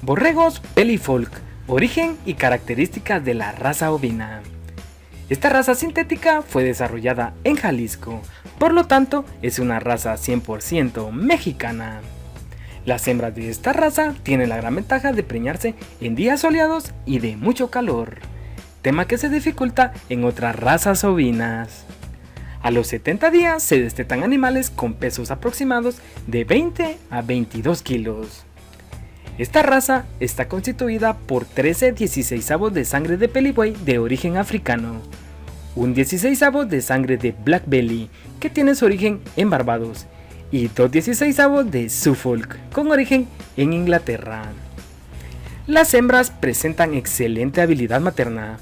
Borregos Pelifolk, origen y características de la raza ovina. Esta raza sintética fue desarrollada en Jalisco, por lo tanto es una raza 100% mexicana. Las hembras de esta raza tienen la gran ventaja de preñarse en días soleados y de mucho calor, tema que se dificulta en otras razas ovinas. A los 70 días se destetan animales con pesos aproximados de 20 a 22 kilos. Esta raza está constituida por 13 16avos de sangre de pelibuey de origen africano, un 16avo de sangre de Black Belly que tiene su origen en Barbados y 2 16avos de Suffolk con origen en Inglaterra. Las hembras presentan excelente habilidad materna,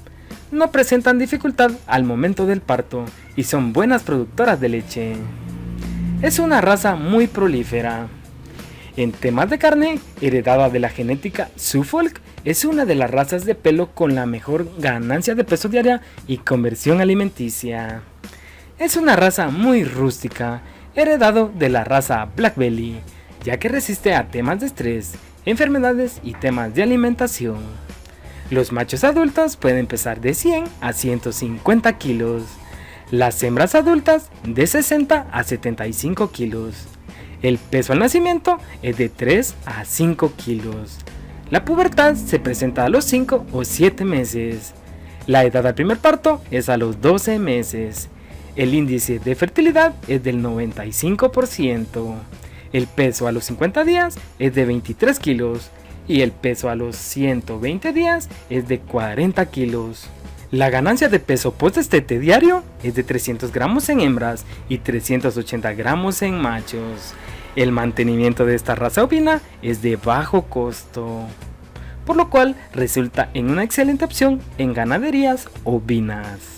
no presentan dificultad al momento del parto y son buenas productoras de leche. Es una raza muy prolífera. En temas de carne, heredada de la genética Suffolk, es una de las razas de pelo con la mejor ganancia de peso diaria y conversión alimenticia. Es una raza muy rústica, heredado de la raza Black Belly, ya que resiste a temas de estrés, enfermedades y temas de alimentación. Los machos adultos pueden pesar de 100 a 150 kilos, las hembras adultas de 60 a 75 kilos. El peso al nacimiento es de 3 a 5 kilos. La pubertad se presenta a los 5 o 7 meses. La edad al primer parto es a los 12 meses. El índice de fertilidad es del 95%. El peso a los 50 días es de 23 kilos. Y el peso a los 120 días es de 40 kilos. La ganancia de peso post-destete diario es de 300 gramos en hembras y 380 gramos en machos. El mantenimiento de esta raza ovina es de bajo costo, por lo cual resulta en una excelente opción en ganaderías ovinas.